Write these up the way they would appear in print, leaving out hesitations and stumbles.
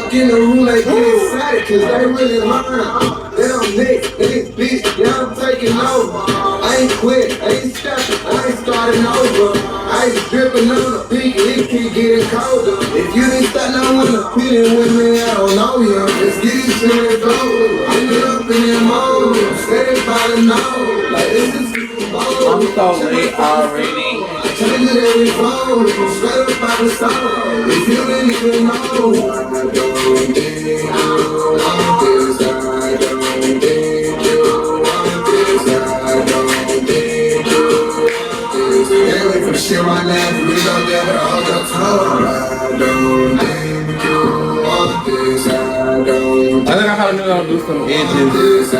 walk in the room, they get excited, cause they really learn. They don't next, this bitch, yeah, I'm taking over. I ain't quit, I ain't stopping, I ain't starting over. I ain't dripping on the peak, it keep getting colder. If you didn't start now when the feeling with me, I don't know you. Let's get this shit over. I get up in the mode, steady by the nose. Like this is Super Bowl. I'm so late already. Change it every phone, straight up by the soul. If you didn't even know, I don't think you want this, I don't think you want this, I don't think you want this. Can't wait for shit right now, we gon' get it all the time. I don't think you want this, I don't think I think I probably knew I would do some edges. I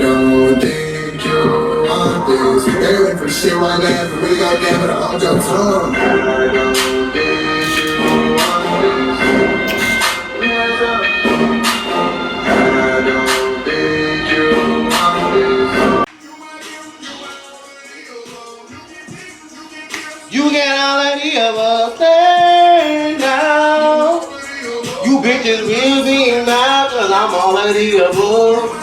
don't think you want this. Can't wait for shit right now, we gon' get it all the time. I don't think you want this. I don't think you want this. You get all of the other things now. You bitches will be now, cause I'm all of the above.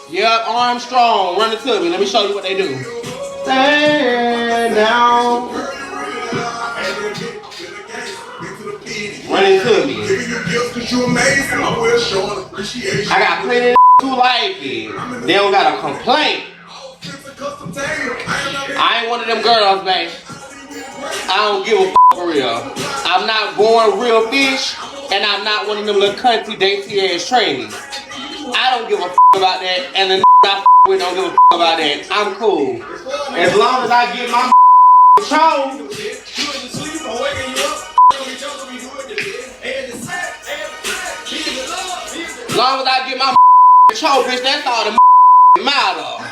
Yep, Armstrong, run it to me. Let me show you what they do. Stand down. Run it to me. I got plenty of who like it. They don't got a complaint. I ain't one of them girls, man. I don't give a f for real. I'm not born real fish, and I'm not one of them little cunty dainty ass trainees. I don't give a f about that, and the I f with don't give a f about that. I'm cool. As long as I get my show. As long as I get my show, bitch, that's all the matter.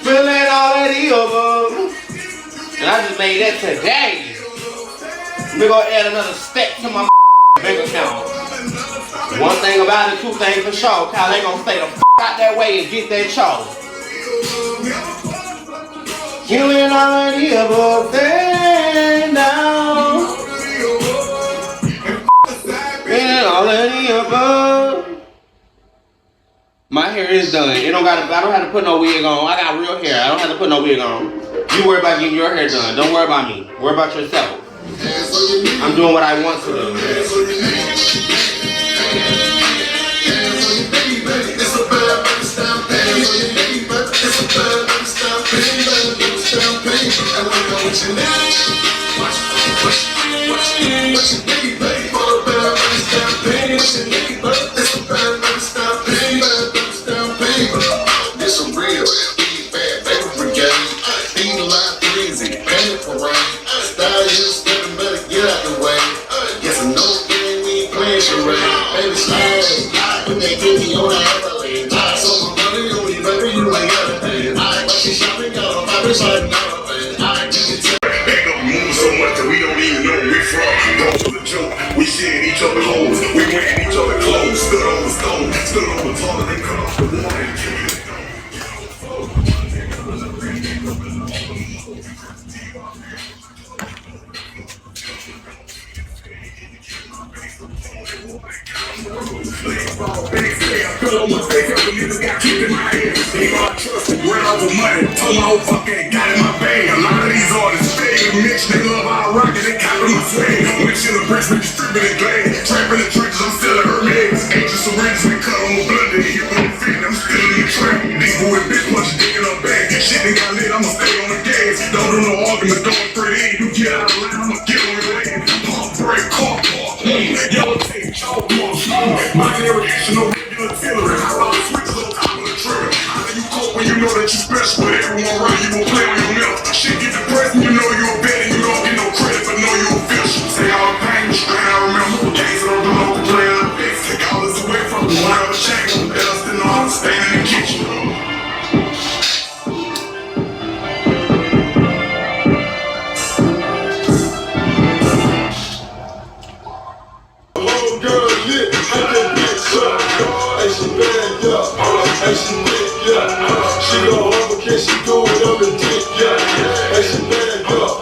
Feeling all that evil. And I just made that today. We're gonna add another step to my bank account. One thing about it, two things for sure. Kylèè gonna stay the f out that way and get that show. Feeling all that evil thing down. Feeling all that evil. My hair is done. I don't have to put no wig on. I got real hair. I don't have to put no wig on. You worry about getting your hair done. Don't worry about me. Worry about yourself. I'm doing what I want to do. We shared each other hoes, we ran each other clothes, stood on the stone, stood on the taller than cut off the water and kicked it. Got kicked in my head, they got trusted, ran over money, told my whole fucking got in my bag. A lot of these artists fake, Mitch, they love our rocket, they copy my swag. Went to the press, we distributed glad, trapping the trenches, I'm still at her legs. Angel syringes, we cut on the blood, they hit on the fit, I'm still in the trap. These boys bitch punch dick in her back, shit they got lit, I'ma stay on the gas. Don't do no argument, don't afraid in, you get out of line, I'ma get on your way. Pump, break, car park, yellow tape, chalk marks, my irrigation, no regular artillery. How about the switches on top of the trigger? How do you cope when you know that you special, but everyone around you gon' play on your milk? Shit get depressed and you know you a bet and you don't get no credit, but know you official. Say all the pain, straight I remember. Games on the local player, take all this away from the one of a change. Better than all I'm staying in the kitchen. She gon' hum, can she do it up and dick, yeah. And she bad up.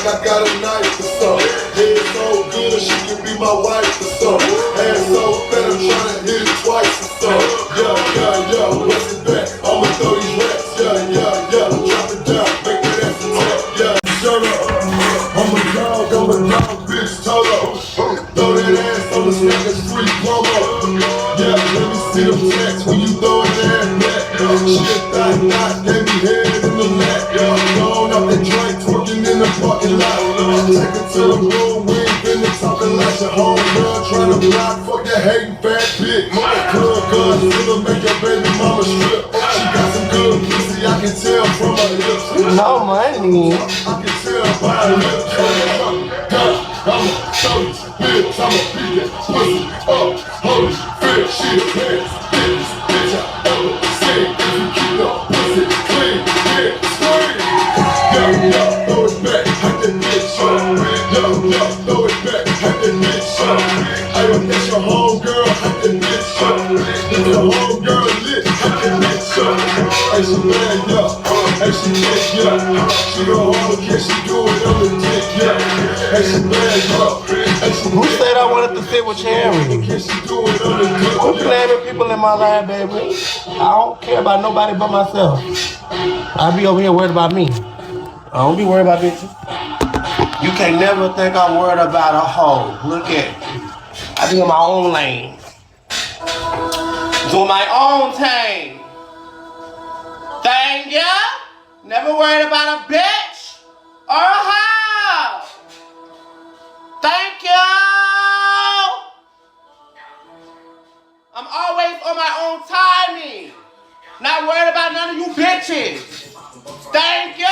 like I got a knife or something. Head so good, she can be my wife or something. Ass so fat, I'm tryna hit it twice or something. Yeah, what's it back? I'ma throw these racks. Yeah, drop it down, make that ass attack. Yeah, shut up. I'm a dog, bitch, Toto. Throw that ass on the snack, it's free promo. Yeah, let me see them tracks when you throw that ass back. Shit, thot, gave me head in the lap. Going off that joint, twerking in the parking lot. Take it to the room, we ain't been talking like your homegirl trying to block. Fuck that hating fat bitch. Club guns, still make your baby mama strip. She got some good pussy, I can tell from her lips. No money. I can tell by her lips. I'm a throw bitch, I'ma beat that pussy up. Holy bitch, she a pants. Bitch I ever seen. If you keep the pussy clean, yeah, scream. Yo, throw it back, hack that bitch up. Yo, throw it back, hack that bitch up. Ayo, that's your homegirl, hack that bitch up. That's your homegirl lit, hack that bitch up. Hey, she bad, yeah. Hey, she thick, yeah. She go hard, can she do it on the dick, yeah. Hey, she bad, yeah. Who said I wanted to sit with Cherry? Quit blaming people in my life, baby. I don't care about nobody but myself. I be over here worried about me. I don't be worried about bitches. You can't never think I'm worried about a hoe. Look at me. I be in my own lane. Doing my own thing. Thank ya. Never worried about a bitch or a hoe. Thank you. I'm always on my own timing. Not worried about none of you bitches. Thank you.